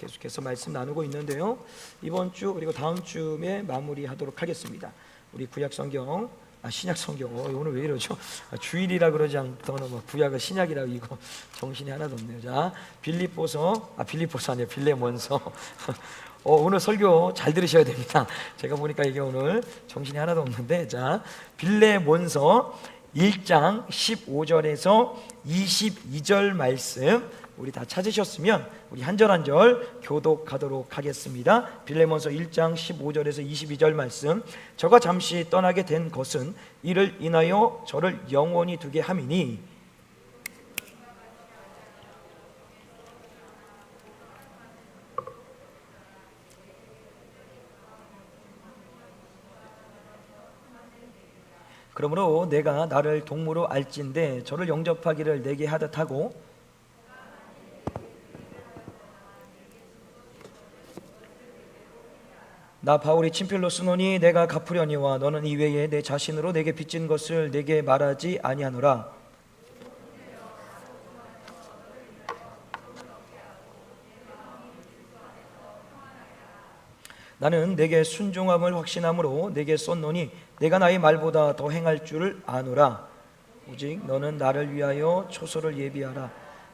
계속해서 말씀 나누고 있는데요. 이번 주 그리고 다음 주에 마무리하도록 하겠습니다. 우리 구약 성경, 신약 성경. 오늘 왜 이러죠? 주일이라 그러지 않더나 뭐 구약을 신약이라고 이거 정신이 하나도 없네요. 자, 빌립보서 아니에요. 빌레몬서. 오늘 설교 잘 들으셔야 됩니다. 제가 보니까 이게 오늘 정신이 하나도 없는데, 자, 빌레몬서 1장 15절에서 22절 말씀 우리 다 찾으셨으면 우리 한 절 한 절 교독하도록 하겠습니다. 빌레몬서 1장 15절에서 22절 말씀. 저가 잠시 떠나게 된 것은 이를 인하여 저를 영원히 두게 함이니 그러므로 내가 나를 동무로 알진대 저를 영접하기를 내게 하듯 하고 나 바울이 친필로 쓰노니 내가 갚으려니와 너는 이외에 내 자신으로 내게 빚진 것을 내게 말하지 아니하노라. 나는 내게 순종함을 확신함으로 내게 썼노니 내가 나의 말보다 더 행할 줄을 아노라. 오직 너는 나를 위하여 초소를 예비하라.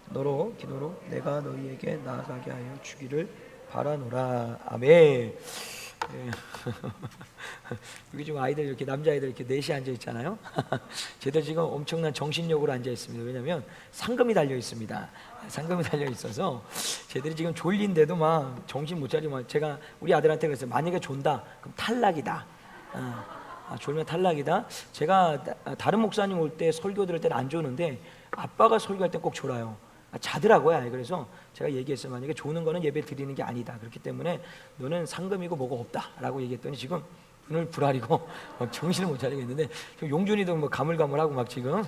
너로 기도로 내가 너희에게 나아가게 하여 주기를 바라노라. 아멘. 네. 여기 지금 아이들 이렇게 남자아이들 이렇게 넷이 앉아 있잖아요. 쟤들 지금 엄청난 정신력으로 앉아 있습니다. 왜냐하면 상금이 달려 있습니다. 상금이 달려 있어서 쟤들이 지금 졸린데도 막 정신 못 차리고 제가 우리 아들한테 그랬어요. 만약에 존다 그럼 탈락이다. 졸면 탈락이다. 제가 다른 목사님 올 때 설교 들을 때는 안 조는데 아빠가 설교할 때 꼭 졸아요. 자더라고요. 그래서 제가 얘기했어요. 만약에 조는 거는 예배 드리는 게 아니다. 그렇기 때문에 너는 상금이고 뭐가 없다라고 얘기했더니 지금 눈을 부라리고 정신을 못 차리고 있는데 용준이도 뭐 가물가물하고 막 지금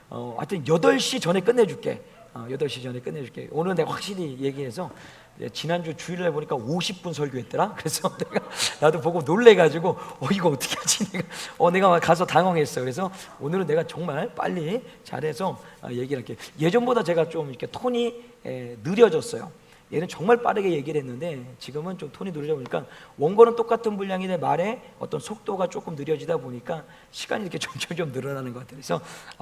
하여튼 8시 전에 끝내줄게. 8시 전에 끝내줄게. 오늘 내가 확실히 얘기해서 지난주 주일날 보니까 50분 설교했더라. 그래서 나도 보고 놀래가지고 이거 어떻게 하지? 내가 가서 당황했어. 그래서 오늘은 내가 정말 빨리 잘해서 얘기를 할게. 예전보다 제가 좀 이렇게 톤이 느려졌어요. 얘는 정말 빠르게 얘기를 했는데 지금은 좀 톤이 느려져 보니까 원고는 똑같은 분량인데 말에 어떤 속도가 조금 느려지다 보니까 시간이 이렇게 점점 좀 늘어나는 것 같아요. 그래서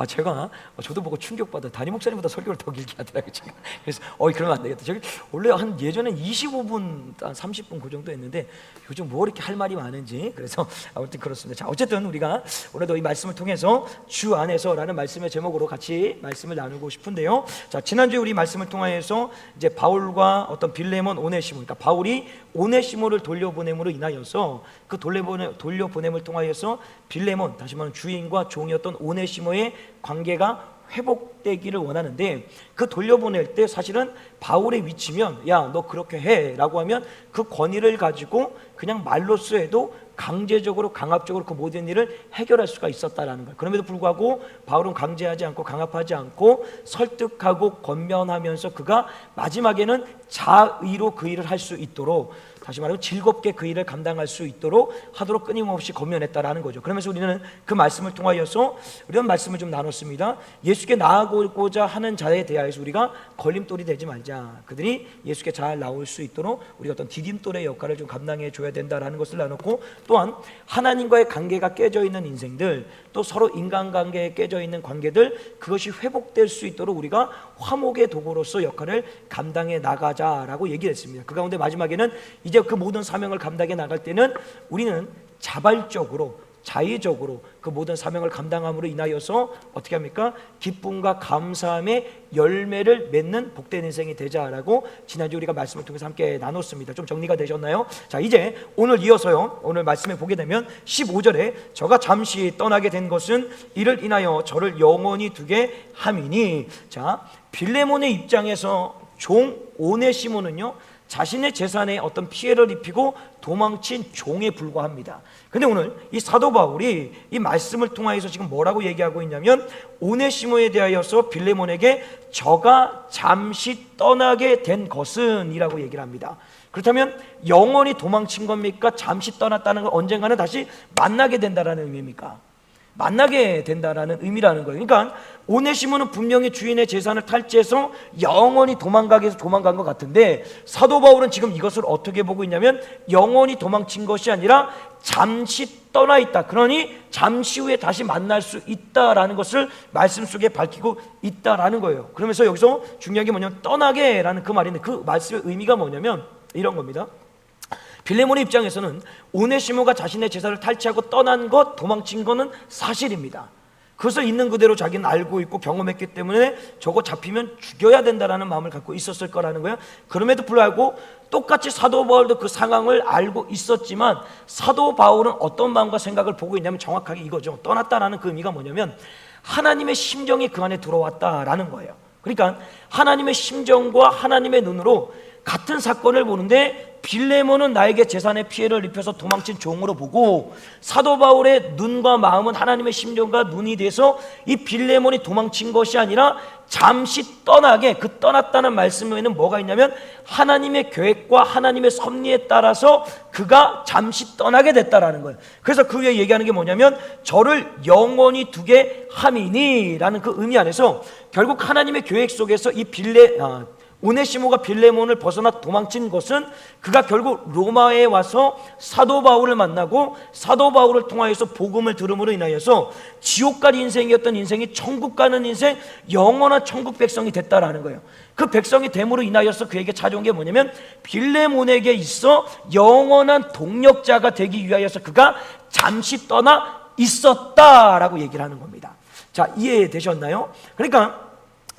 제가 저도 보고 충격받아. 담임 목사님보다 설교를 더 길게 하더라고요. 제가. 그래서 그러면 안 되겠다. 저기 원래 한 예전에 25분, 한 30분 그 정도 했는데 요즘 뭐 이렇게 할 말이 많은지. 그래서 아무튼 그렇습니다. 자, 어쨌든 우리가 오늘도 이 말씀을 통해서 주 안에서라는 말씀의 제목으로 같이 말씀을 나누고 싶은데요. 자, 지난주에 우리 말씀을 통하여서 이제 바울과 어떤 빌레몬, 오네시모, 그러니까 바울이 오네시모를 돌려보냄으로 인하여서 그 돌려보냄을 통하여서 빌레몬, 다시 말하면 주인과 종이었던 오네시모의 관계가 회복되기를 원하는데 그 돌려보낼 때 사실은 바울의 위치면 야, 너 그렇게 해 라고 하면 그 권위를 가지고 그냥 말로써 해도 강제적으로 강압적으로 그 모든 일을 해결할 수가 있었다라는 거예요. 그럼에도 불구하고 바울은 강제하지 않고 강압하지 않고 설득하고 권면하면서 그가 마지막에는 자의로 그 일을 할 수 있도록, 다시 말하면 즐겁게 그 일을 감당할 수 있도록 하도록 끊임없이 권면했다라는 거죠. 그러면서 우리는 그 말씀을 통하여서 이런 말씀을 좀 나눴습니다. 예수께 나아가고자 하는 자에 대하여서 우리가 걸림돌이 되지 말자. 그들이 예수께 잘 나올 수 있도록 우리가 어떤 디딤돌의 역할을 좀 감당해 줘야 된다라는 것을 나눴고, 또한 하나님과의 관계가 깨져 있는 인생들, 또 서로 인간관계에 깨져 있는 관계들, 그것이 회복될 수 있도록 우리가 화목의 도구로서 역할을 감당해 나가자라고 얘기를 했습니다. 그 가운데 마지막에는 이제 그 모든 사명을 감당해 나갈 때는 우리는 자발적으로 자의적으로 그 모든 사명을 감당함으로 인하여서 어떻게 합니까? 기쁨과 감사함의 열매를 맺는 복된 인생이 되자라고 지난주 우리가 말씀을 통해서 함께 나눴습니다. 좀 정리가 되셨나요? 자, 이제 오늘 이어서요, 오늘 말씀에 보게 되면 15절에 저가 잠시 떠나게 된 것은 이를 인하여 저를 영원히 두게 함이니, 자, 빌레몬의 입장에서 종 오네시모는요 자신의 재산에 어떤 피해를 입히고 도망친 종에 불과합니다. 근데 오늘 이 사도 바울이 이 말씀을 통하여서 지금 뭐라고 얘기하고 있냐면 오네시모에 대하여서 빌레몬에게 저가 잠시 떠나게 된 것은 이라고 얘기를 합니다. 그렇다면 영원히 도망친 겁니까? 잠시 떠났다는 건 언젠가는 다시 만나게 된다는 의미입니까? 만나게 된다라는 의미라는 거예요. 그러니까 오네시모는 분명히 주인의 재산을 탈취해서 영원히 도망가게 해서 도망간 것 같은데, 사도 바울은 지금 이것을 어떻게 보고 있냐면 영원히 도망친 것이 아니라 잠시 떠나 있다. 그러니 잠시 후에 다시 만날 수 있다라는 것을 말씀 속에 밝히고 있다라는 거예요. 그러면서 여기서 중요한 게 뭐냐면 떠나게라는 그 말인데, 그 말씀의 의미가 뭐냐면 이런 겁니다. 빌레몬의 입장에서는 오네시모가 자신의 재산을 탈취하고 떠난 것, 도망친 것은 사실입니다. 그것을 있는 그대로 자기는 알고 있고 경험했기 때문에 저거 잡히면 죽여야 된다라는 마음을 갖고 있었을 거라는 거예요. 그럼에도 불구하고 똑같이 사도 바울도 그 상황을 알고 있었지만, 사도 바울은 어떤 마음과 생각을 보고 있냐면 정확하게 이거죠. 떠났다라는 그 의미가 뭐냐면 하나님의 심정이 그 안에 들어왔다라는 거예요. 그러니까 하나님의 심정과 하나님의 눈으로 같은 사건을 보는데, 빌레몬은 나에게 재산의 피해를 입혀서 도망친 종으로 보고, 사도 바울의 눈과 마음은 하나님의 심정과 눈이 돼서 이 빌레몬이 도망친 것이 아니라 잠시 떠나게, 그 떠났다는 말씀에는 뭐가 있냐면 하나님의 계획과 하나님의 섭리에 따라서 그가 잠시 떠나게 됐다라는 거예요. 그래서 그 위에 얘기하는 게 뭐냐면 저를 영원히 두게 함이니 라는 그 의미 안에서 결국 하나님의 계획 속에서 이 오네시모가 빌레몬을 벗어나 도망친 것은 그가 결국 로마에 와서 사도 바울을 만나고 사도 바울을 통하여서 복음을 들음으로 인하여서 지옥 갈 인생이었던 인생이 천국 가는 인생, 영원한 천국 백성이 됐다라는 거예요. 그 백성이 됨으로 인하여서 그에게 찾아온 게 뭐냐면 빌레몬에게 있어 영원한 동력자가 되기 위하여서 그가 잠시 떠나 있었다라고 얘기를 하는 겁니다. 자, 이해되셨나요? 그러니까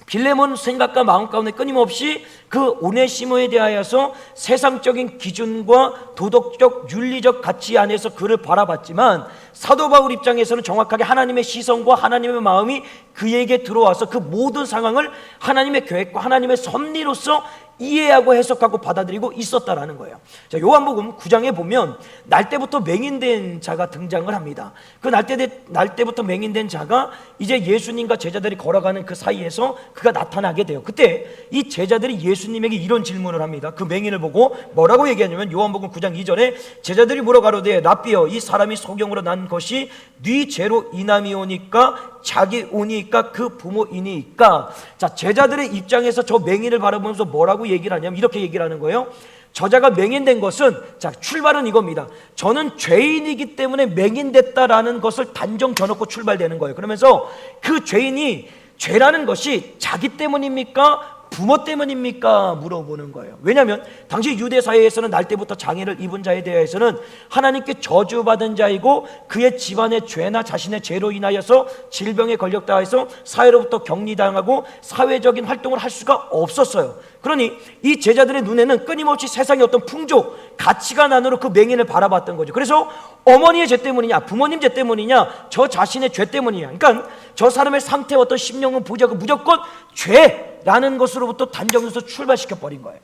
빌레몬 생각과 마음 가운데 끊임없이 그 오네시모에 대하여서 세상적인 기준과 도덕적 윤리적 가치 안에서 그를 바라봤지만, 사도 바울 입장에서는 정확하게 하나님의 시선과 하나님의 마음이 그에게 들어와서 그 모든 상황을 하나님의 계획과 하나님의 섭리로서 이해하고 해석하고 받아들이고 있었다라는 거예요. 자, 요한복음 9장에 보면 날 때부터 맹인된 자가 등장을 합니다. 그 날 때부터 맹인된 자가 이제 예수님과 제자들이 걸어가는 그 사이에서 그가 나타나게 돼요. 그때 이 제자들이 예수님에게 이런 질문을 합니다. 그 맹인을 보고 뭐라고 얘기하냐면 요한복음 9장 2절에 제자들이 물어가로되 랍비여, 이 사람이 소경으로 난 것이 네 죄로 인함이오니까 자기 오니까 그 부모이니까. 자, 제자들의 입장에서 저 맹인을 바라보면서 뭐라고 얘기를 하냐면 이렇게 얘기를 하는 거예요. 저자가 맹인된 것은, 자, 출발은 이겁니다. 저는 죄인이기 때문에 맹인됐다라는 것을 단정 져놓고 출발되는 거예요. 그러면서 그 죄인이, 죄라는 것이 자기 때문입니까? 부모 때문입니까? 물어보는 거예요. 왜냐하면 당시 유대 사회에서는 날 때부터 장애를 입은 자에 대해서는 하나님께 저주받은 자이고 그의 집안의 죄나 자신의 죄로 인하여서 질병에 걸렸다 해서 사회로부터 격리당하고 사회적인 활동을 할 수가 없었어요. 그러니 이 제자들의 눈에는 끊임없이 세상의 어떤 풍족, 가치관 안으로 그 맹인을 바라봤던 거죠. 그래서 어머니의 죄 때문이냐, 부모님 죄 때문이냐, 저 자신의 죄 때문이냐, 그러니까 저 사람의 상태, 어떤 심령은 보지 않고 무조건 죄라는 것으로부터 단정해서 출발시켜 버린 거예요.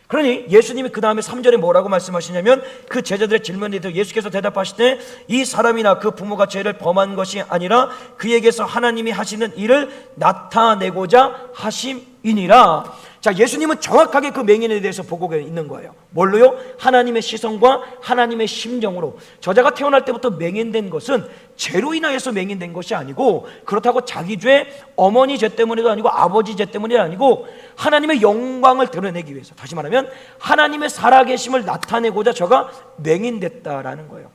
그러니 예수님이 그 다음에 3절에 뭐라고 말씀하시냐면, 그 제자들의 질문에 대해서 예수께서 대답하시되 이 사람이나 그 부모가 죄를 범한 것이 아니라 그에게서 하나님이 하시는 일을 나타내고자 하심이니라. 자, 예수님은 정확하게 그 맹인에 대해서 보고 있는 거예요. 뭘로요? 하나님의 시선과 하나님의 심정으로. 저자가 태어날 때부터 맹인된 것은 죄로 인하여서 맹인된 것이 아니고, 그렇다고 자기 죄, 어머니 죄 때문에도 아니고 아버지 죄 때문이 아니고 하나님의 영광을 드러내기 위해서, 다시 말하면 하나님의 살아계심을 나타내고자 저가 맹인됐다라는 거예요.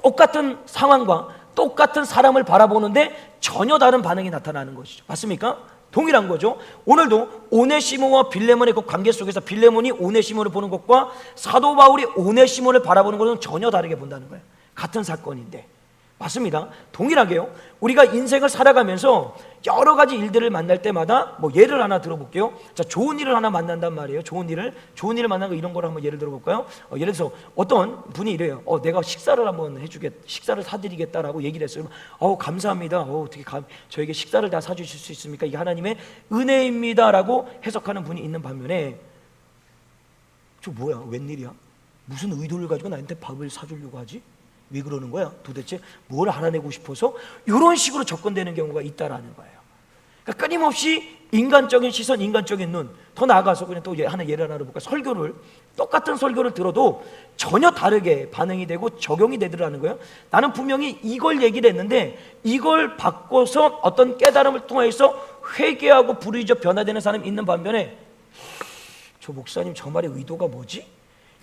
똑같은 상황과 똑같은 사람을 바라보는데 전혀 다른 반응이 나타나는 것이죠. 맞습니까? 동일한 거죠. 오늘도 오네시모와 빌레몬의 그 관계 속에서 빌레몬이 오네시모를 보는 것과 사도 바울이 오네시모를 바라보는 것은 전혀 다르게 본다는 거예요. 같은 사건인데. 맞습니다. 동일하게요. 우리가 인생을 살아가면서 여러 가지 일들을 만날 때마다, 뭐 예를 하나 들어볼게요. 자, 좋은 일을 하나 만난단 말이에요. 좋은 일을 만난 거, 이런 거를 한번 예를 들어볼까요? 예를 들어서 어떤 분이 이래요. 내가 식사를 한번 식사를 사드리겠다라고 얘기를 했어요. 감사합니다. 어떻게 저에게 식사를 다 사주실 수 있습니까? 이게 하나님의 은혜입니다라고 해석하는 분이 있는 반면에, 저 뭐야, 웬일이야? 무슨 의도를 가지고 나한테 밥을 사주려고 하지? 왜 그러는 거야? 도대체 뭘 알아내고 싶어서? 이런 식으로 접근되는 경우가 있다라는 거예요. 그러니까 끊임없이 인간적인 시선, 인간적인 눈, 더 나아가서 그냥 또 하나 예를 하나 볼까요? 설교를, 똑같은 설교를 들어도 전혀 다르게 반응이 되고 적용이 되더라는 거예요. 나는 분명히 이걸 얘기를 했는데 이걸 바꿔서 어떤 깨달음을 통해서 회개하고 불의적 변화되는 사람이 있는 반면에, 저 목사님 저 말의 의도가 뭐지?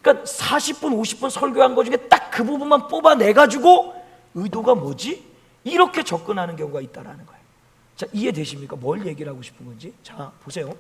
그러니까 40분 50분 설교한 것 중에 딱 그 부분만 뽑아내가지고 의도가 뭐지? 이렇게 접근하는 경우가 있다라는 거예요. 자, 이해되십니까? 뭘 얘기를 하고 싶은 건지. 자, 보세요.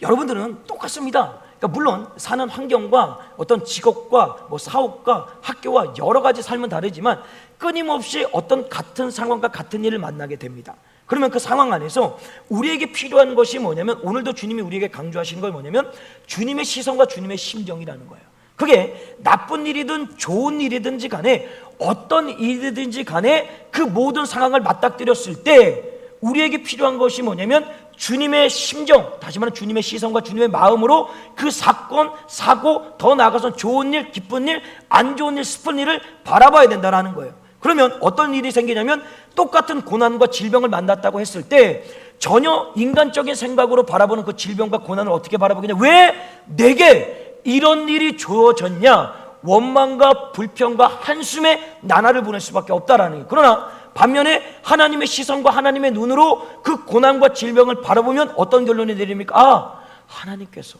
여러분들은 똑같습니다. 그러니까 물론 사는 환경과 어떤 직업과 뭐 사업과 학교와 여러 가지 삶은 다르지만 끊임없이 어떤 같은 상황과 같은 일을 만나게 됩니다. 그러면 그 상황 안에서 우리에게 필요한 것이 뭐냐면, 오늘도 주님이 우리에게 강조하시는 건 뭐냐면 주님의 시선과 주님의 심정이라는 거예요. 그게 나쁜 일이든 좋은 일이든지 간에, 어떤 일이든지 간에 그 모든 상황을 맞닥뜨렸을 때 우리에게 필요한 것이 뭐냐면 주님의 심정, 다시 말하면 주님의 시선과 주님의 마음으로 그 사건, 사고, 더 나아가서 좋은 일, 기쁜 일, 안 좋은 일, 슬픈 일을 바라봐야 된다는 거예요. 그러면 어떤 일이 생기냐면, 똑같은 고난과 질병을 만났다고 했을 때 전혀 인간적인 생각으로 바라보는 그 질병과 고난을 어떻게 바라보겠냐? 왜 내게 이런 일이 주어졌냐? 원망과 불평과 한숨에 나날을 보낼 수밖에 없다라는 거예요. 그러나 반면에 하나님의 시선과 하나님의 눈으로 그 고난과 질병을 바라보면 어떤 결론이 내립니까? 아, 하나님께서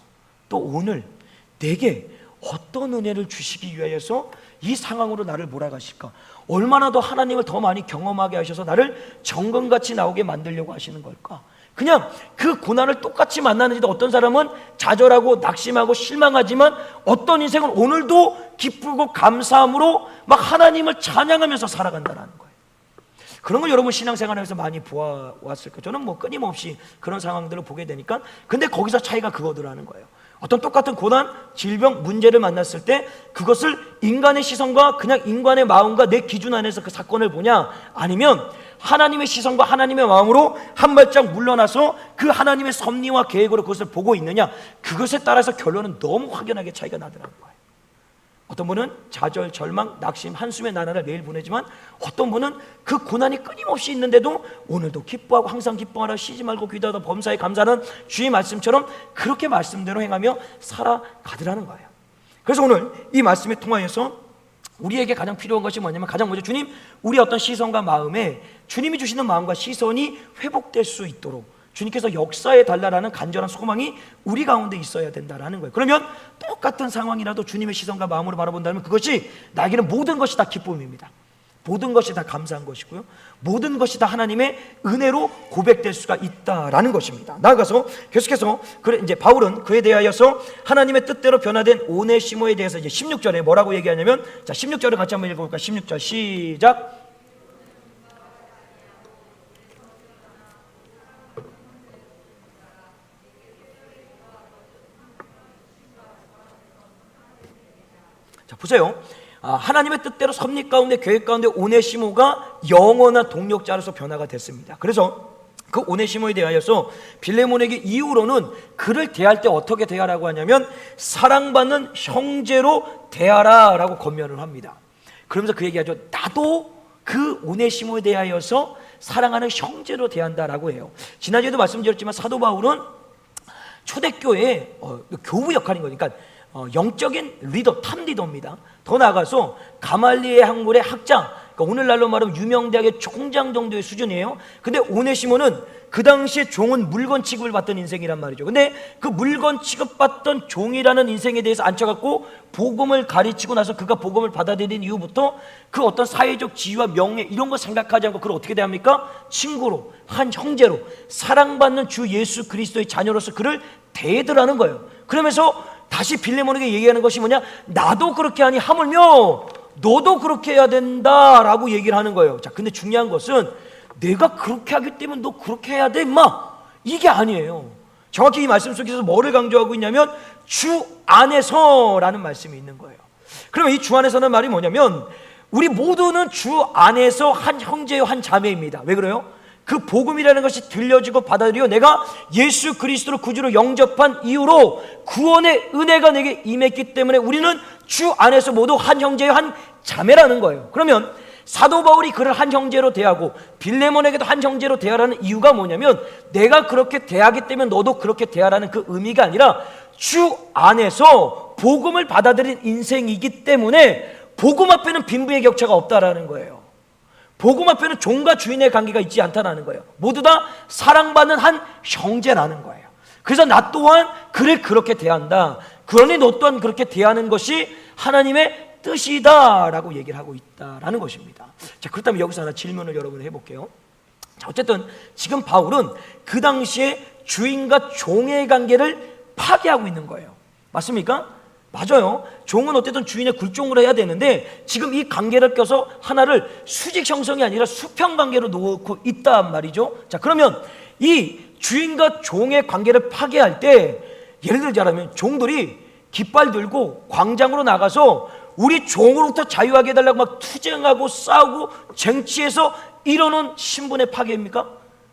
또 오늘 내게 어떤 은혜를 주시기 위하여서 이 상황으로 나를 몰아가실까? 얼마나 더 하나님을 더 많이 경험하게 하셔서 나를 정금같이 나오게 만들려고 하시는 걸까? 그냥 그 고난을 똑같이 만나는데도 어떤 사람은 좌절하고 낙심하고 실망하지만 어떤 인생은 오늘도 기쁘고 감사함으로 막 하나님을 찬양하면서 살아간다는 거예요. 그런 걸 여러분 신앙생활에서 많이 보아왔을 거예요. 저는 뭐 끊임없이 그런 상황들을 보게 되니까. 근데 거기서 차이가 그거더라는 거예요. 어떤 똑같은 고난, 질병, 문제를 만났을 때 그것을 인간의 시선과 그냥 인간의 마음과 내 기준 안에서 그 사건을 보냐, 아니면 하나님의 시선과 하나님의 마음으로 한 발짝 물러나서 그 하나님의 섭리와 계획으로 그것을 보고 있느냐, 그것에 따라서 결론은 너무 확연하게 차이가 나더라는 거예요. 어떤 분은 좌절, 절망, 낙심, 한숨의 나날을 매일 보내지만 어떤 분은 그 고난이 끊임없이 있는데도 오늘도 기뻐하고 항상 기뻐하라, 쉬지 말고 기도하다 범사에 감사하는 주의 말씀처럼 그렇게 말씀대로 행하며 살아가더라는 거예요. 그래서 오늘 이 말씀에 통하여서 우리에게 가장 필요한 것이 뭐냐면, 가장 먼저 주님, 우리 어떤 시선과 마음에 주님이 주시는 마음과 시선이 회복될 수 있도록 주님께서 역사해 달라라는 간절한 소망이 우리 가운데 있어야 된다라는 거예요. 그러면 똑같은 상황이라도 주님의 시선과 마음으로 바라본다면 그것이 나에게는 모든 것이 다 기쁨입니다. 모든 것이 다 감사한 것이고요, 모든 것이 다 하나님의 은혜로 고백될 수가 있다라는 것입니다. 나아가서 계속해서 이제 바울은 그에 대하여서 하나님의 뜻대로 변화된 오네시모에 대해서 이제 16절에 뭐라고 얘기하냐면, 자 16절을 같이 한번 읽어볼까요? 16절 시작. 자 보세요. 하나님의 뜻대로 섭리 가운데 계획 가운데 오네시모가 영원한 동력자로서 변화가 됐습니다. 그래서 그 오네시모에 대하여서 빌레몬에게 이후로는 그를 대할 때 어떻게 대하라고 하냐면 사랑받는 형제로 대하라라고 권면을 합니다. 그러면서 그 얘기하죠. 나도 그 오네시모에 대하여서 사랑하는 형제로 대한다라고 해요. 지난주에도 말씀드렸지만 사도 바울은 초대교회의 교부 역할인 거니까 영적인 리더, 탑 리더입니다. 더 나아가서 가말리엘 학문의 학자, 그러니까 오늘날로 말하면 유명대학의 총장 정도의 수준이에요. 근데 오네시모는 그 당시에 종은 물건 취급을 받던 인생이란 말이죠. 근데 그 물건 취급받던 종이라는 인생에 대해서 앉혀갖고 복음을 가르치고 나서 그가 복음을 받아들인 이후부터 그 어떤 사회적 지위와 명예 이런 거 생각하지 않고 그를 어떻게 대합니까? 친구로, 한 형제로, 사랑받는 주 예수 그리스도의 자녀로서 그를 대하더라는 거예요. 그러면서 다시 빌레몬에게 얘기하는 것이 뭐냐? 나도 그렇게 하니 하물며 너도 그렇게 해야 된다라고 얘기를 하는 거예요. 자, 근데 중요한 것은 내가 그렇게 하기 때문에 너 그렇게 해야 돼 임마, 이게 아니에요. 정확히 이 말씀 속에서 뭐를 강조하고 있냐면 주 안에서라는 말씀이 있는 거예요. 그러면 이 주 안에서는 말이 뭐냐면 우리 모두는 주 안에서 한 형제요 한 자매입니다. 왜 그래요? 그 복음이라는 것이 들려지고 받아들여 내가 예수 그리스도를 구주로 영접한 이후로 구원의 은혜가 내게 임했기 때문에 우리는 주 안에서 모두 한 형제요 한 자매라는 거예요. 그러면 사도 바울이 그를 한 형제로 대하고 빌레몬에게도 한 형제로 대하라는 이유가 뭐냐면, 내가 그렇게 대하기 때문에 너도 그렇게 대하라는 그 의미가 아니라 주 안에서 복음을 받아들인 인생이기 때문에 복음 앞에는 빈부의 격차가 없다라는 거예요. 복음 앞에는 종과 주인의 관계가 있지 않다라는 거예요. 모두 다 사랑받는 한 형제라는 거예요. 그래서 나 또한 그를 그렇게 대한다. 그러니 너 또한 그렇게 대하는 것이 하나님의 뜻이다라고 얘기를 하고 있다라는 것입니다. 자, 그렇다면 여기서 하나 질문을 여러분 해볼게요. 자, 어쨌든 지금 바울은 그 당시에 주인과 종의 관계를 파괴하고 있는 거예요. 맞습니까? 맞아요. 종은 어쨌든 주인의 굴종을 해야 되는데 지금 이 관계를 껴서 하나를 수직 형성이 아니라 수평 관계로 놓고 있단 말이죠. 자, 그러면 이 주인과 종의 관계를 파괴할 때, 예를 들자면 종들이 깃발 들고 광장으로 나가서 우리 종으로부터 자유하게 해달라고 막 투쟁하고 싸우고 쟁취해서 이러는 신분의 파괴입니까?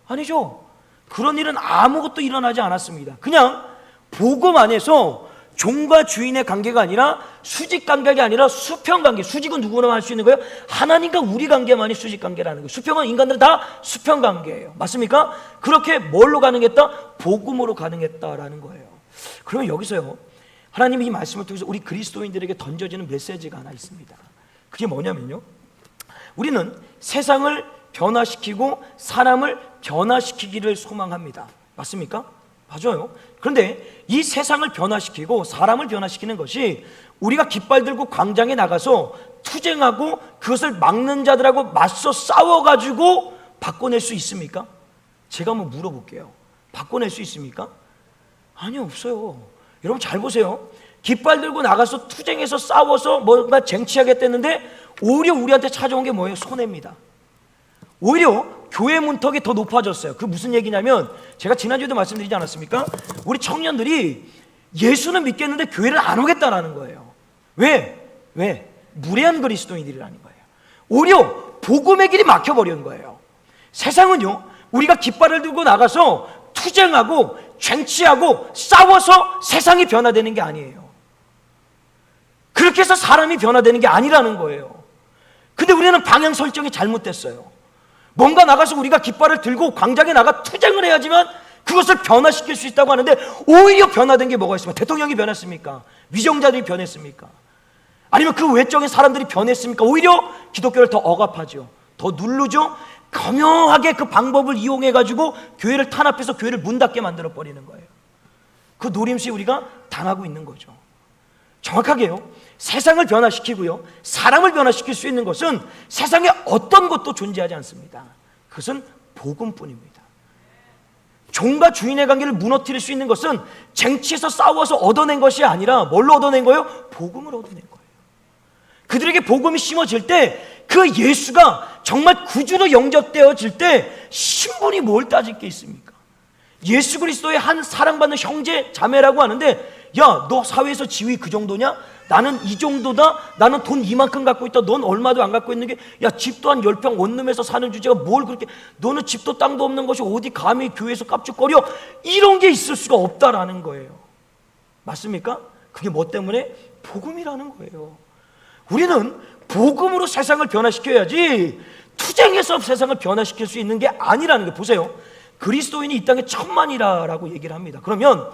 아니죠. 그런 일은 아무것도 일어나지 않았습니다. 그냥 복음 안에서 종과 주인의 관계가 아니라 수직 관계가 아니라 수평 관계. 수직은 누구나 할 수 있는 거예요. 하나님과 우리 관계만이 수직 관계라는 거예요. 수평은 인간들은 다 수평 관계예요. 맞습니까? 그렇게 뭘로 가능했다? 복음으로 가능했다라는 거예요. 그러면 여기서요, 하나님이 이 말씀을 통해서 우리 그리스도인들에게 던져지는 메시지가 하나 있습니다. 그게 뭐냐면요, 우리는 세상을 변화시키고 사람을 변화시키기를 소망합니다. 맞습니까? 맞아요. 그런데 이 세상을 변화시키고 사람을 변화시키는 것이 우리가 깃발 들고 광장에 나가서 투쟁하고 그것을 막는 자들하고 맞서 싸워가지고 바꿔낼 수 있습니까? 제가 한번 물어볼게요. 바꿔낼 수 있습니까? 아니요, 없어요. 여러분 잘 보세요. 깃발 들고 나가서 투쟁해서 싸워서 뭔가 쟁취하겠다는데 오히려 우리한테 찾아온 게 뭐예요? 손해입니다. 오히려 교회 문턱이 더 높아졌어요. 그 무슨 얘기냐면, 제가 지난주에도 말씀드리지 않았습니까? 우리 청년들이 예수는 믿겠는데 교회를 안 오겠다라는 거예요. 왜? 무례한 그리스도인들이라는 거예요. 오히려 복음의 길이 막혀버린 거예요. 세상은요, 우리가 깃발을 들고 나가서 투쟁하고 쟁취하고 싸워서 세상이 변화되는 게 아니에요. 그렇게 해서 사람이 변화되는 게 아니라는 거예요. 근데 우리는 방향 설정이 잘못됐어요. 뭔가 나가서 우리가 깃발을 들고 광장에 나가 투쟁을 해야지만 그것을 변화시킬 수 있다고 하는데, 오히려 변화된 게 뭐가 있습니까? 대통령이 변했습니까? 위정자들이 변했습니까? 아니면 그 외적인 사람들이 변했습니까? 오히려 기독교를 더 억압하죠. 더 누르죠. 교묘하게 그 방법을 이용해가지고 교회를 탄압해서 교회를 문 닫게 만들어버리는 거예요. 그 노림수에 우리가 당하고 있는 거죠. 정확하게요, 세상을 변화시키고요, 사람을 변화시킬 수 있는 것은 세상에 어떤 것도 존재하지 않습니다. 그것은 복음뿐입니다. 종과 주인의 관계를 무너뜨릴 수 있는 것은 쟁취해서 싸워서 얻어낸 것이 아니라 뭘로 얻어낸 거예요? 복음을 얻어낸 거예요. 그들에게 복음이 심어질 때, 그 예수가 정말 구주로 영접되어질 때 신분이 뭘 따질 게 있습니까? 예수 그리스도의 한 사랑받는 형제 자매라고 하는데, 야, 너 사회에서 지위 그 정도냐? 나는 이 정도다? 나는 돈 이만큼 갖고 있다. 넌 얼마도 안 갖고 있는 게, 야, 집도 한 10평 원룸에서 사는 주제가 뭘 그렇게, 너는 집도 땅도 없는 것이 어디 감히 교회에서 깝죽거려? 이런 게 있을 수가 없다라는 거예요. 맞습니까? 그게 뭐 때문에? 복음이라는 거예요. 우리는 복음으로 세상을 변화시켜야지 투쟁해서 세상을 변화시킬 수 있는 게 아니라는 게, 보세요. 그리스도인이 이 땅에 1000만이라고 얘기를 합니다. 그러면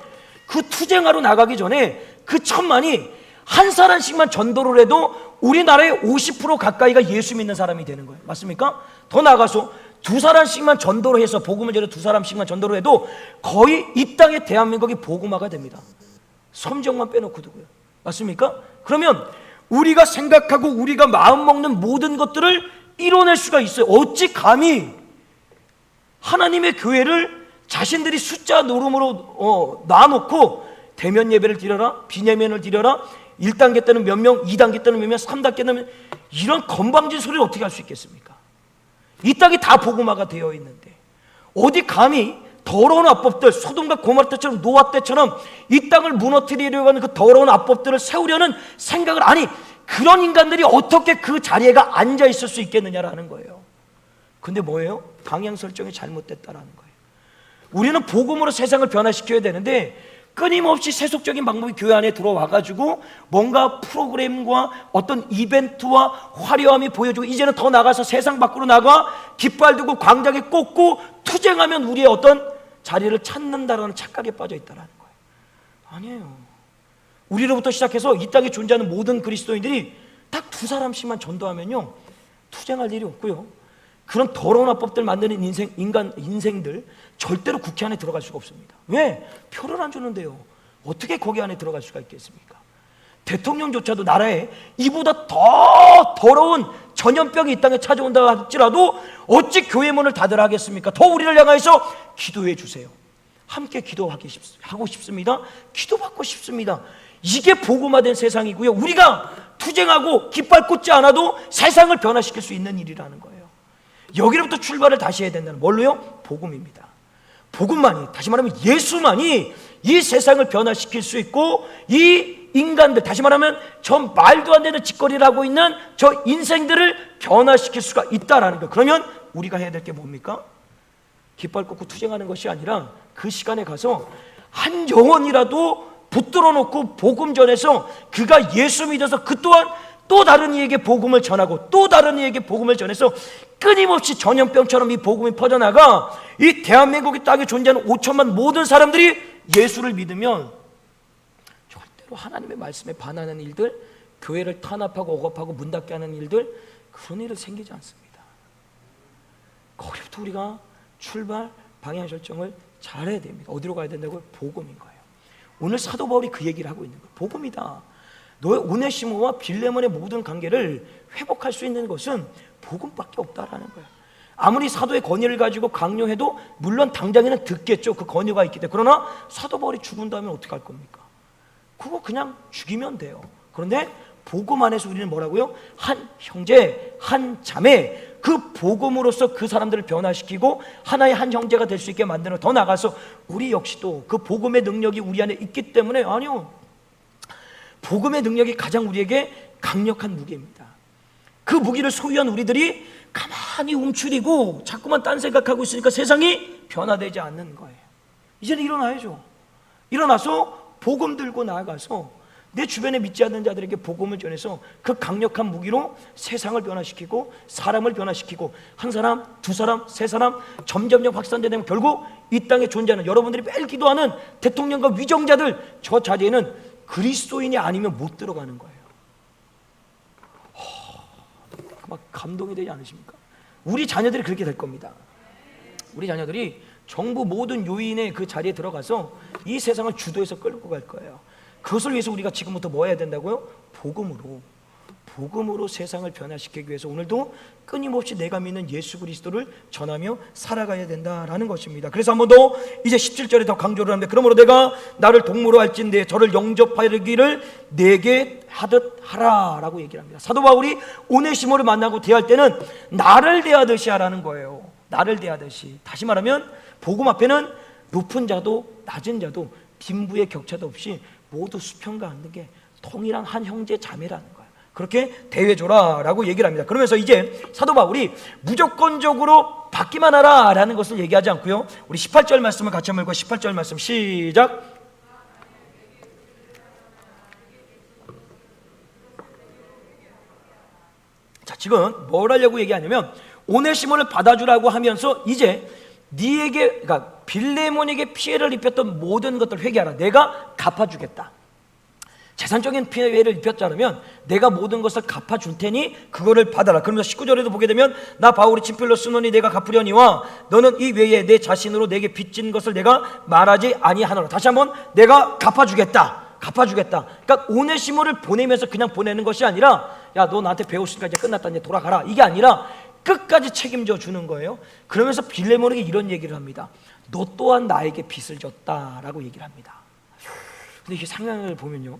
그 투쟁하러 나가기 전에 그 1000만이 한 사람씩만 전도를 해도 우리나라의 50% 가까이가 예수 믿는 사람이 되는 거예요. 맞습니까? 더 나아가서 2사람씩만 전도를 해서, 복음을 전해 2사람씩만 전도를 해도 거의 이 땅의 대한민국이 복음화가 됩니다. 섬정만 빼놓고 두고요. 맞습니까? 그러면 우리가 생각하고 우리가 마음먹는 모든 것들을 이뤄낼 수가 있어요. 어찌 감히 하나님의 교회를 자신들이 숫자 노름으로 놔놓고 대면 예배를 드려라, 비대면을 드려라, 1단계 때는 몇 명, 2단계 때는 몇 명, 3단계 때는 이런 건방진 소리를 어떻게 할 수 있겠습니까? 이 땅이 다 복음화가 되어 있는데 어디 감히 더러운 압법들, 소돔과 고모라 때처럼, 노아 때처럼 이 땅을 무너뜨리려고 하는 그 더러운 압법들을 세우려는 생각을, 아니 그런 인간들이 어떻게 그 자리에가 앉아 있을 수 있겠느냐라는 거예요. 근데 뭐예요? 방향 설정이 잘못됐다라는 거예요. 우리는 복음으로 세상을 변화시켜야 되는데 끊임없이 세속적인 방법이 교회 안에 들어와가지고 뭔가 프로그램과 어떤 이벤트와 화려함이 보여지고 이제는 더 나가서 세상 밖으로 나가 깃발 들고 광장에 꽂고 투쟁하면 우리의 어떤 자리를 찾는다라는 착각에 빠져 있다는 거예요. 아니에요. 우리로부터 시작해서 이 땅에 존재하는 모든 그리스도인들이 딱 두 사람씩만 전도하면요 투쟁할 일이 없고요, 그런 더러운 합법들 만드는 인생들 절대로 국회 안에 들어갈 수가 없습니다. 왜? 표를 안 주는데요. 어떻게 거기 안에 들어갈 수가 있겠습니까? 대통령조차도 나라에 이보다 더 더러운 전염병이 이 땅에 찾아온다 할지라도 어찌 교회 문을 닫으라 하겠습니까? 더 우리를 향해서 기도해 주세요. 함께 기도하고 싶습니다. 기도받고 싶습니다. 이게 복음화된 세상이고요, 우리가 투쟁하고 깃발 꽂지 않아도 세상을 변화시킬 수 있는 일이라는 거예요. 여기로부터 출발을 다시 해야 된다는, 뭘로요? 복음입니다. 복음만이, 다시 말하면 예수만이 이 세상을 변화시킬 수 있고, 이 인간들, 다시 말하면 저 말도 안 되는 짓거리를 하고 있는 저 인생들을 변화시킬 수가 있다라는 거예요. 그러면 우리가 해야 될 게 뭡니까? 깃발 꽂고 투쟁하는 것이 아니라 그 시간에 가서 한 영혼이라도 붙들어 놓고 복음 전해서 그가 예수 믿어서 그 또한 또 다른 이에게 복음을 전하고 또 다른 이에게 복음을 전해서 끊임없이 전염병처럼 이 복음이 퍼져나가 이 대한민국의 땅에 존재하는 5천만 모든 사람들이 예수를 믿으면 절대로 하나님의 말씀에 반하는 일들, 교회를 탄압하고 억압하고 문 닫게 하는 일들, 그런 일은 생기지 않습니다. 거기부터 우리가 출발, 방향 설정을 잘해야 됩니다. 어디로 가야 된다고요? 복음인 거예요. 오늘 사도 바울이 그 얘기를 하고 있는 거예요. 복음이다. 너의 오네시모와 빌레몬의 모든 관계를 회복할 수 있는 것은 복음밖에 없다라는 거예요. 아무리 사도의 권위를 가지고 강요해도 물론 당장에는 듣겠죠. 그 권위가 있기 때문에. 그러나 사도 바울이 죽은 다음에 어떻게 할 겁니까? 그거 그냥 죽이면 돼요. 그런데 복음 안에서 우리는 뭐라고요? 한 형제, 한 자매, 그 복음으로써 그 사람들을 변화시키고 하나의 한 형제가 될 수 있게 만드는, 더 나아가서 우리 역시도 그 복음의 능력이 우리 안에 있기 때문에, 아니요, 복음의 능력이 가장 우리에게 강력한 무기입니다. 그 무기를 소유한 우리들이 가만히 움츠리고 자꾸만 딴 생각하고 있으니까 세상이 변화되지 않는 거예요. 이제는 일어나야죠. 일어나서 복음 들고 나아가서 내 주변에 믿지 않는 자들에게 복음을 전해서 그 강력한 무기로 세상을 변화시키고 사람을 변화시키고, 한 사람, 두 사람, 세 사람 점점점 확산되면 결국 이 땅에 존재하는 여러분들이 매일 기도하는 대통령과 위정자들, 저 자리에는 그리스도인이 아니면 못 들어가는 거예요. 막 감동이 되지 않으십니까? 우리 자녀들이 그렇게 될 겁니다. 우리 자녀들이 정부 모든 요인의 그 자리에 들어가서 이 세상을 주도해서 끌고 갈 거예요. 그것을 위해서 우리가 지금부터 뭐 해야 된다고요? 복음으로 세상을 변화시키기 위해서 오늘도 끊임없이 내가 믿는 예수 그리스도를 전하며 살아가야 된다라는 것입니다. 그래서 한 번 더 이제 17절에 더 강조를 하는데, 그러므로 내가 나를 동무로 할진대 저를 영접하기를 내게 하듯 하라 라고 얘기를 합니다. 사도 바울이 오네시모를 만나고 대할 때는 나를 대하듯이 하라는 거예요. 나를 대하듯이. 다시 말하면 복음 앞에는 높은 자도 낮은 자도 빈부의 격차도 없이 모두 수평과 앉는 게 동일한 한 형제 자매라는 거예요. 그렇게 대해줘라 라고 얘기를 합니다. 그러면서 이제 사도 바울이 무조건적으로 받기만 하라 라는 것을 얘기하지 않고요, 우리 18절 말씀을 같이 한번 읽고 18절 말씀 시작. 자, 지금 뭘 하려고 얘기하냐면 오네시모를 받아주라고 하면서 이제 네에게, 그러니까 빌레몬에게 피해를 입혔던 모든 것들 회개하라. 내가 갚아주겠다. 재산적인 피해를 입혔자면 내가 모든 것을 갚아줄 테니 그거를 받아라. 그러면서 19절에도 보게 되면 나 바울이 친필로 쓰노니 내가 갚으려니와 너는 이 외에 내 자신으로 내게 빚진 것을 내가 말하지 아니하노라. 다시 한번, 내가 갚아주겠다. 그러니까 오네시모를 보내면서 그냥 보내는 것이 아니라, 야, 너 나한테 배웠으니까 이제 끝났다, 이제 돌아가라, 이게 아니라 끝까지 책임져 주는 거예요. 그러면서 빌레몬에게 이런 얘기를 합니다. 너 또한 나에게 빚을 졌다라고 얘기를 합니다. 근데 이게 상황을 보면요,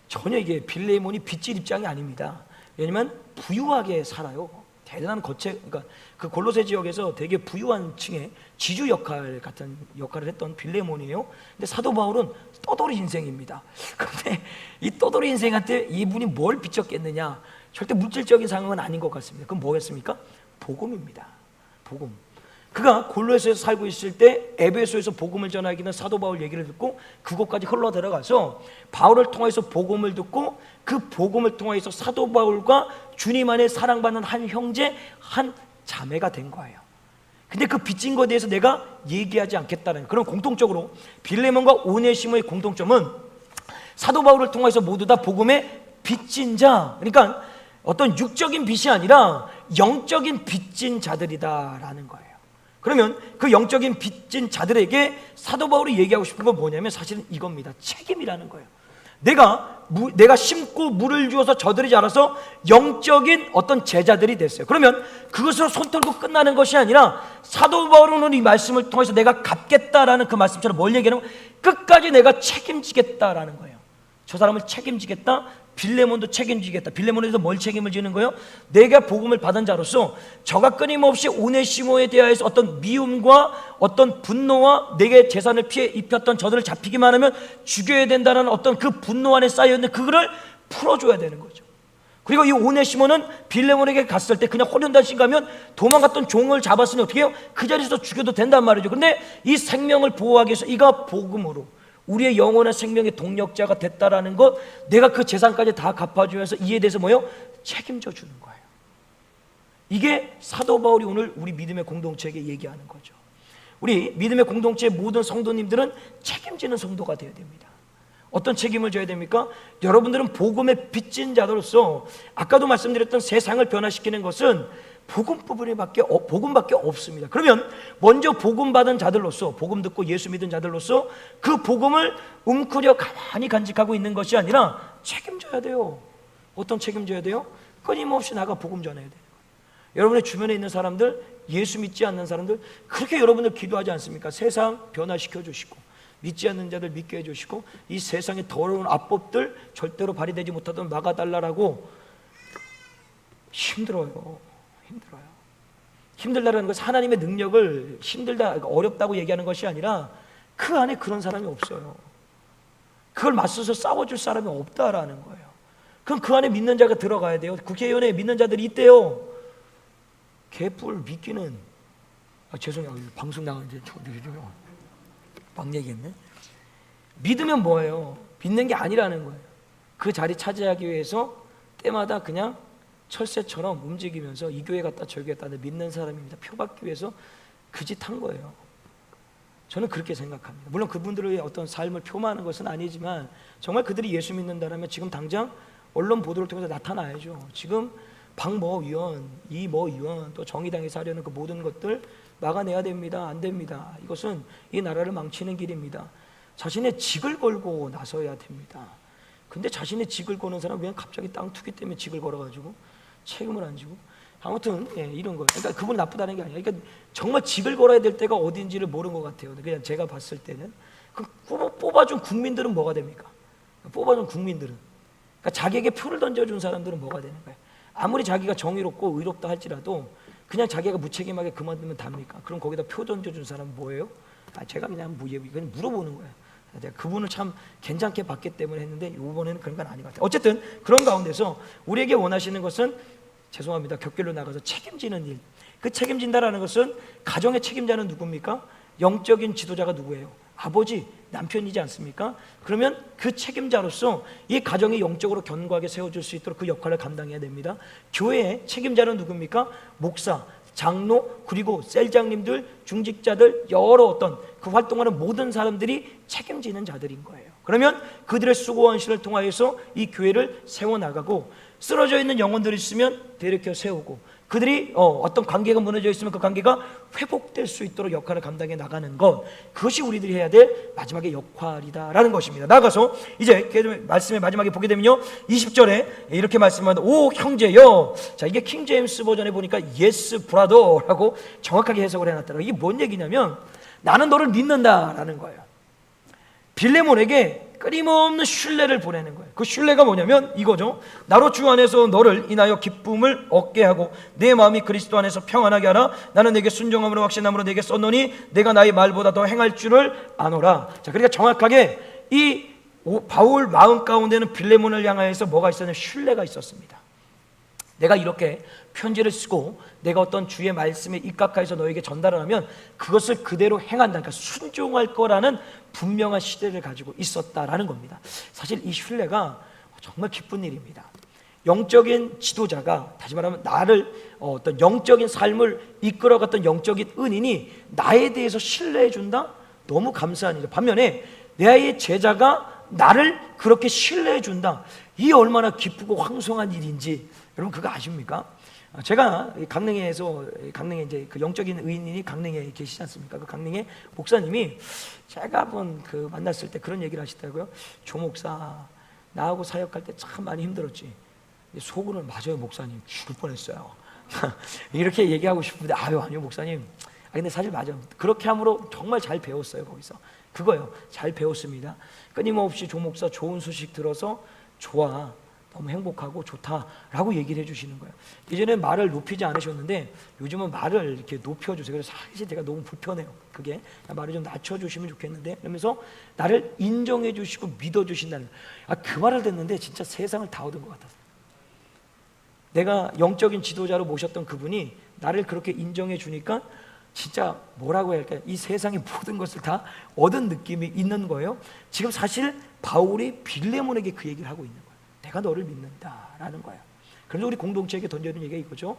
전혀 이게 빌레몬이 빚질 입장이 아닙니다. 왜냐면 부유하게 살아요. 대단한 그러니까 그 골로새 지역에서 되게 부유한 층의 지주 역할 같은 역할을 했던 빌레몬이에요. 근데 사도 바울은 떠돌이 인생입니다. 그런데 이 떠돌이 인생한테 이분이 뭘 빚졌겠느냐? 절대 물질적인 상황은 아닌 것 같습니다. 그럼 뭐겠습니까? 복음입니다. 복음. 그가 골로새에서 살고 있을 때 에베소에서 복음을 전하기는 사도 바울 얘기를 듣고 그곳까지 흘러 들어가서 바울을 통해서 복음을 듣고 그 복음을 통해서 사도 바울과 주님 안에 사랑받는 한 형제, 한 자매가 된 거예요. 근데 그 빚진 것에 대해서 내가 얘기하지 않겠다는, 그런 공통적으로 빌레몬과 오네시모의 공통점은 사도 바울을 통해서 모두 다 복음의 빚진 자, 그러니까 어떤 육적인 빚이 아니라 영적인 빚진 자들이다라는 거예요. 그러면 그 영적인 빚진 자들에게 사도 바울이 얘기하고 싶은 건 뭐냐면 사실은 이겁니다. 책임이라는 거예요. 내가 심고 물을 주어서 저들이 자라서 영적인 어떤 제자들이 됐어요. 그러면 그것으로 손 털고 끝나는 것이 아니라 사도 바울은 이 말씀을 통해서 내가 갚겠다라는 그 말씀처럼 뭘 얘기하는 거예요? 끝까지 내가 책임지겠다라는 거예요. 저 사람을 책임지겠다. 빌레몬도 책임지겠다. 빌레몬에 대해서 뭘 책임을 지는 거예요? 내가 복음을 받은 자로서 저가 끊임없이 오네시모에 대하여서 어떤 미움과 어떤 분노와 내게 재산을 피해 입혔던 저들을 잡히기만 하면 죽여야 된다는 어떤 그 분노 안에 쌓여있는 그거를 풀어줘야 되는 거죠. 그리고 이 오네시모는 빌레몬에게 갔을 때 그냥 혼연단신 가면 도망갔던 종을 잡았으니 어떻게 해요? 그 자리에서 죽여도 된단 말이죠. 근데 이 생명을 보호하기 위해서 이가 복음으로 우리의 영원한 생명의 동력자가 됐다라는 것, 내가 그 재산까지 다 갚아주면서 이에 대해서 뭐예요? 책임져 주는 거예요. 이게 사도 바울이 오늘 우리 믿음의 공동체에게 얘기하는 거죠. 우리 믿음의 공동체의 모든 성도님들은 책임지는 성도가 되어야 됩니다. 어떤 책임을 져야 됩니까? 여러분들은 복음의 빚진 자로서 아까도 말씀드렸던 세상을 변화시키는 것은 복음밖에 없습니다. 그러면 먼저 복음 받은 자들로서, 복음 듣고 예수 믿은 자들로서 그 복음을 웅크려 가만히 간직하고 있는 것이 아니라 책임져야 돼요. 어떤 책임져야 돼요? 끊임없이 나가 복음 전해야 돼요. 여러분의 주변에 있는 사람들, 예수 믿지 않는 사람들, 그렇게 여러분들 기도하지 않습니까? 세상 변화시켜 주시고 믿지 않는 자들 믿게 해주시고 이 세상의 더러운 압법들 절대로 발휘되지 못하도록 막아달라고. 힘들다라는 것은 하나님의 능력을 힘들다, 어렵다고 얘기하는 것이 아니라 그 안에 그런 사람이 없어요. 그걸 맞서서 싸워줄 사람이 없다라는 거예요. 그럼 그 안에 믿는 자가 들어가야 돼요. 국회의원에 믿는 자들이 있대요. 개뿔 믿기는, 죄송해요, 방송 나가는데 막 얘기했네. 믿으면 뭐예요? 믿는 게 아니라는 거예요. 그 자리 차지하기 위해서 때마다 그냥 철새처럼 움직이면서 이 교회 갔다 저 교회 갔다 믿는 사람입니다. 표 받기 위해서 그 짓 한 거예요. 저는 그렇게 생각합니다. 물론 그분들의 어떤 삶을 표마하는 것은 아니지만 정말 그들이 예수 믿는다라면 지금 당장 언론 보도를 통해서 나타나야죠. 지금 박모 의원, 이모 의원, 또 정의당에서 하려는 그 모든 것들 막아내야 됩니다. 안 됩니다. 이것은 이 나라를 망치는 길입니다. 자신의 직을 걸고 나서야 됩니다. 근데 자신의 직을 거는 사람은 그냥 갑자기 땅 투기 때문에 직을 걸어가지고 책임을 안 지고, 아무튼 이런 거예요. 그러니까 그분 나쁘다는 게 아니에요. 그러니까 정말 직을 걸어야 될 때가 어딘지를 모르는 것 같아요. 그냥 제가 봤을 때는 그 뽑아준 국민들은 뭐가 됩니까? 뽑아준 국민들은, 그러니까 자기에게 표를 던져준 사람들은 뭐가 되는 거예요? 아무리 자기가 정의롭고 의롭다 할지라도 그냥 자기가 무책임하게 그만두면 답니까? 그럼 거기다 표 던져준 사람은 뭐예요? 제가 그냥 그냥 물어보는 거예요. 내가 그분을 참 괜찮게 봤기 때문에 했는데 이번에는 그런 건 아닌 것 같아요. 어쨌든 그런 가운데서 우리에게 원하시는 것은, 죄송합니다, 격결로 나가서 책임지는 일. 그 책임진다라는 것은 가정의 책임자는 누굽니까? 영적인 지도자가 누구예요? 아버지, 남편이지 않습니까? 그러면 그 책임자로서 이 가정이 영적으로 견고하게 세워줄 수 있도록 그 역할을 감당해야 됩니다. 교회의 책임자는 누굽니까? 목사, 장로, 그리고 셀장님들, 중직자들, 여러 어떤 그 활동하는 모든 사람들이 책임지는 자들인 거예요. 그러면 그들의 수고와 헌신을 통하여서 이 교회를 세워나가고, 쓰러져 있는 영혼들이 있으면 되돌려 세우고, 그들이 어떤 관계가 무너져 있으면 그 관계가 회복될 수 있도록 역할을 감당해 나가는 것, 그것이 우리들이 해야 될 마지막의 역할이다라는 것입니다. 나아가서 이제 말씀의 마지막에 보게 되면요, 20절에 이렇게 말씀합니다. 오 형제여. 자, 이게 킹 제임스 버전에 보니까 yes brother라고 정확하게 해석을 해놨더라고요. 이게 뭔 얘기냐면 나는 너를 믿는다라는 거예요. 빌레몬에게 끊임없는 신뢰를 보내는 거예요. 그 신뢰가 뭐냐면 이거죠. 나로 주 안에서 너를 인하여 기쁨을 얻게 하고 내 마음이 그리스도 안에서 평안하게 하라. 나는 내게 순종함으로 확신함으로 내게 썼노니 내가 나의 말보다 더 행할 줄을 아노라. 자, 그러니까 정확하게 이 바울 마음 가운데는 빌레몬을 향하여서 뭐가 있었냐면 신뢰가 있었습니다. 내가 이렇게 편지를 쓰고 내가 어떤 주의 말씀에 입각하여서 너에게 전달을 하면 그것을 그대로 행한다, 그러니까 순종할 거라는 분명한 시대를 가지고 있었다라는 겁니다. 사실 이 신뢰가 정말 기쁜 일입니다. 영적인 지도자가, 다시 말하면 나를 어떤 영적인 삶을 이끌어갔던 영적인 은인이 나에 대해서 신뢰해 준다? 너무 감사한 일이에요. 반면에 내 제자가 나를 그렇게 신뢰해 준다, 이 얼마나 기쁘고 황송한 일인지 여러분 그거 아십니까? 제가 강릉에 이제 그 영적인 의인이 강릉에 계시지 않습니까? 그 강릉에 목사님이 제가 한번 그 만났을 때 그런 얘기를 하시더라고요. 조 목사, 나하고 사역할 때 참 많이 힘들었지. 속으로는 맞아요 목사님, 죽을 뻔했어요. 이렇게 얘기하고 싶은데 아니요 목사님. 근데 사실 맞아요. 그렇게 함으로 정말 잘 배웠어요. 거기서 그거요, 잘 배웠습니다. 끊임없이 조 목사 좋은 소식 들어서 좋아, 너무 행복하고 좋다라고 얘기를 해주시는 거예요. 예전에 말을 높이지 않으셨는데 요즘은 말을 이렇게 높여주세요. 그래서 사실 제가 너무 불편해요. 그게 말을 좀 낮춰주시면 좋겠는데, 그러면서 나를 인정해주시고 믿어주신다는, 그 말을 듣는데 진짜 세상을 다 얻은 것 같았어요. 내가 영적인 지도자로 모셨던 그분이 나를 그렇게 인정해 주니까 진짜 뭐라고 해야 할까요? 이 세상의 모든 것을 다 얻은 느낌이 있는 거예요. 지금 사실 바울이 빌레몬에게 그 얘기를 하고 있는 거예요. 내가 너를 믿는다라는 거예요. 그래서 우리 공동체에게 던져있는 얘기가 이거죠.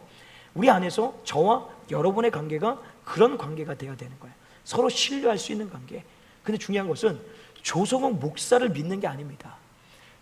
우리 안에서 저와 여러분의 관계가 그런 관계가 되어야 되는 거예요. 서로 신뢰할 수 있는 관계. 근데 중요한 것은 조성욱 목사를 믿는 게 아닙니다.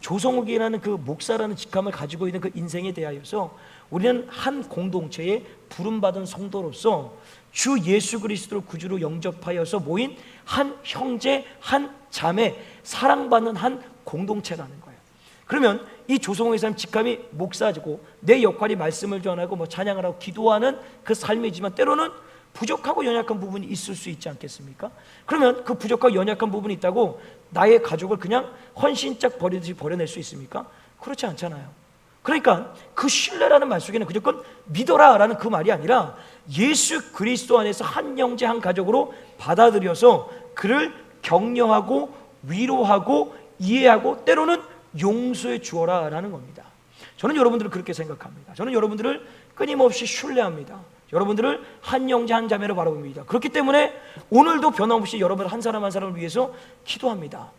조성욱이라는 그 목사라는 직함을 가지고 있는 그 인생에 대하여서 우리는 한 공동체에 부름받은 성도로서 주 예수 그리스도를 구주로 영접하여서 모인 한 형제, 한 자매, 사랑받는 한 공동체라는 거예요. 그러면 이 조성욱의 삶 직함이 목사지고 내 역할이 말씀을 전하고 찬양을 하고 기도하는 그 삶이지만 때로는 부족하고 연약한 부분이 있을 수 있지 않겠습니까? 그러면 그 부족하고 연약한 부분이 있다고 나의 가족을 그냥 헌신짝 버리듯이 버려낼 수 있습니까? 그렇지 않잖아요. 그러니까 그 신뢰라는 말 속에는 무조건 믿어라 라는 그 말이 아니라 예수 그리스도 안에서 한 형제 한 가족으로 받아들여서 그를 격려하고 위로하고 이해하고 때로는 용서해 주어라 라는 겁니다. 저는 여러분들을 그렇게 생각합니다. 저는 여러분들을 끊임없이 신뢰합니다. 여러분들을 한 형제 한 자매로 바라봅니다. 그렇기 때문에 오늘도 변함없이 여러분 한 사람 한 사람을 위해서 기도합니다.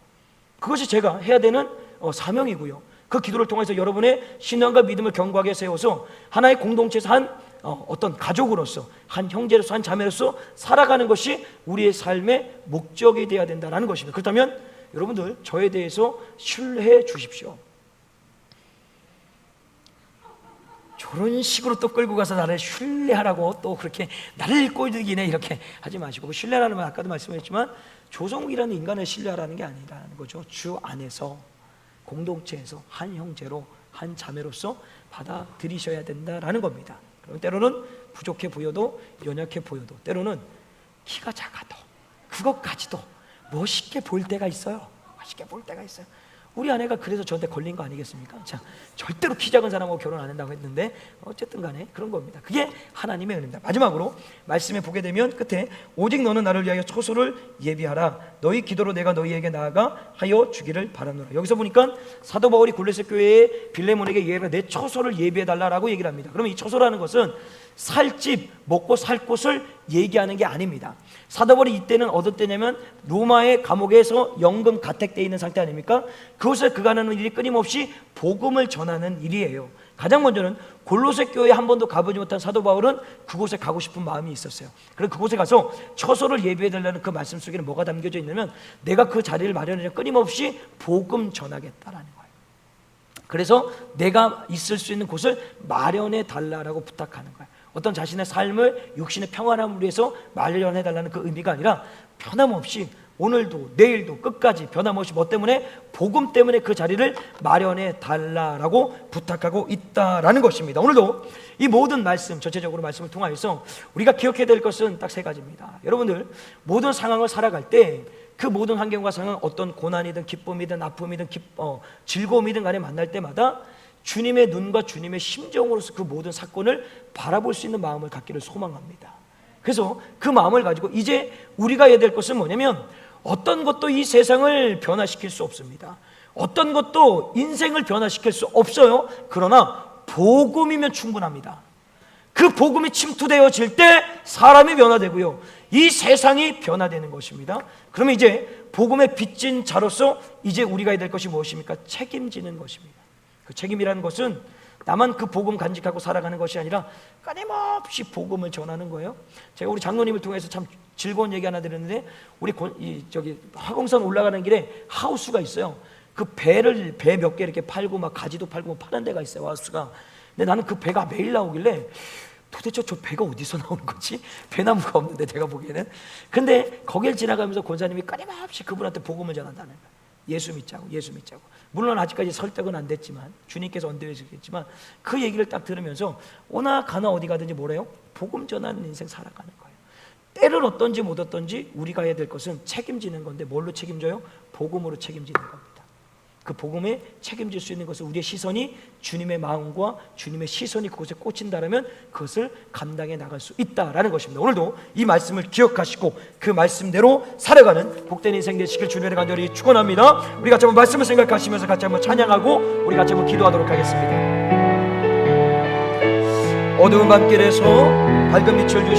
그것이 제가 해야 되는 사명이고요. 그 기도를 통해서 여러분의 신앙과 믿음을 견고하게 세워서 하나의 공동체에서 한 어떤 가족으로서, 한 형제로서, 한 자매로서 살아가는 것이 우리의 삶의 목적이 되어야 된다는 것입니다. 그렇다면 여러분들 저에 대해서 신뢰해 주십시오. 저런 식으로 또 끌고 가서 나를 신뢰하라고 또 그렇게 나를 꼴들기네 이렇게 하지 마시고, 신뢰라는 말 아까도 말씀했지만 조성욱이라는 인간을 신뢰하라는 게 아니라는 거죠. 주 안에서 공동체에서 한 형제로 한 자매로서 받아들이셔야 된다라는 겁니다. 그럼 때로는 부족해 보여도 연약해 보여도 때로는 키가 작아도 그것까지도 멋있게 보일 때가 있어요. 멋있게 보일 때가 있어요. 우리 아내가 그래서 저한테 걸린 거 아니겠습니까? 자, 절대로 키 작은 사람하고 결혼 안 한다고 했는데 어쨌든 간에 그런 겁니다. 그게 하나님의 은혜입니다. 마지막으로 말씀에 보게 되면 끝에 오직 너는 나를 위하여 초소를 예비하라. 너희 기도로 내가 너희에게 나아가 하여 주기를 바라노라. 여기서 보니까 사도 바울이 골로새 교회의 빌레몬에게 예비하라, 내 초소를 예비해달라고 얘기를 합니다. 그러면 이 초소라는 것은 살 집, 먹고 살 곳을 얘기하는 게 아닙니다. 사도 바울이 이때는 어떤 때냐면 로마의 감옥에서 연금 가택되어 있는 상태 아닙니까? 그곳에 그가 하는 일이 끊임없이 복음을 전하는 일이에요. 가장 먼저는 골로새 교회에 한 번도 가보지 못한 사도 바울은 그곳에 가고 싶은 마음이 있었어요. 그래서 그곳에 가서 처소를 예비해달라는 그 말씀 속에는 뭐가 담겨져 있냐면 내가 그 자리를 마련해서 끊임없이 복음 전하겠다라는 거예요. 그래서 내가 있을 수 있는 곳을 마련해 달라고 부탁하는 거예요. 어떤 자신의 삶을 육신의 평안함을 위해서 마련해 달라는 그 의미가 아니라 변함없이 오늘도 내일도 끝까지 변함없이 뭐 때문에? 복음 때문에 그 자리를 마련해 달라고 부탁하고 있다라는 것입니다. 오늘도 이 모든 말씀, 전체적으로 말씀을 통하여서 우리가 기억해야 될 것은 딱 세 가지입니다. 여러분들 모든 상황을 살아갈 때 그 모든 환경과 상황, 어떤 고난이든 기쁨이든 아픔이든 즐거움이든 간에 만날 때마다 주님의 눈과 주님의 심정으로서 그 모든 사건을 바라볼 수 있는 마음을 갖기를 소망합니다. 그래서 그 마음을 가지고 이제 우리가 해야 될 것은 뭐냐면 어떤 것도 이 세상을 변화시킬 수 없습니다. 어떤 것도 인생을 변화시킬 수 없어요. 그러나 복음이면 충분합니다. 그 복음이 침투되어질 때 사람이 변화되고요, 이 세상이 변화되는 것입니다. 그러면 이제 복음의 빚진 자로서 이제 우리가 해야 될 것이 무엇입니까? 책임지는 것입니다. 그 책임이라는 것은 나만 그 복음 간직하고 살아가는 것이 아니라 끊임없이 복음을 전하는 거예요. 제가 우리 장로님을 통해서 참 즐거운 얘기 하나 들었는데, 우리 화공산 올라가는 길에 하우스가 있어요. 그 배 몇 개 이렇게 팔고 막 가지도 팔고 파는 데가 있어요, 하우스가. 근데 나는 그 배가 매일 나오길래 도대체 저 배가 어디서 나오는 거지? 배나무가 없는데 제가 보기에는. 근데 거길 지나가면서 권사님이 끊임없이 그분한테 복음을 전한다는 거예요. 예수 믿자고, 예수 믿자고. 물론 아직까지 설득은 안 됐지만, 주님께서 언도해주겠지만, 그 얘기를 딱 들으면서 오나 가나 어디 가든지 뭐래요? 복음 전하는 인생 살아가는 거예요. 때를 얻든지 못 얻든지 우리가 해야 될 것은 책임지는 건데, 뭘로 책임져요? 복음으로 책임지는 겁니다. 그 복음에 책임질 수 있는 것은 우리의 시선이 주님의 마음과 주님의 시선이 그곳에 꽂힌다면 그것을 감당해 나갈 수 있다라는 것입니다. 오늘도 이 말씀을 기억하시고 그 말씀대로 살아가는 복된 인생 되시길 주님의 간절히 축원합니다. 우리 같이 한번 말씀을 생각하시면서 같이 한번 찬양하고 우리 같이 한번 기도하도록 하겠습니다. 어두운 밤길에서 밝은 빛을 주시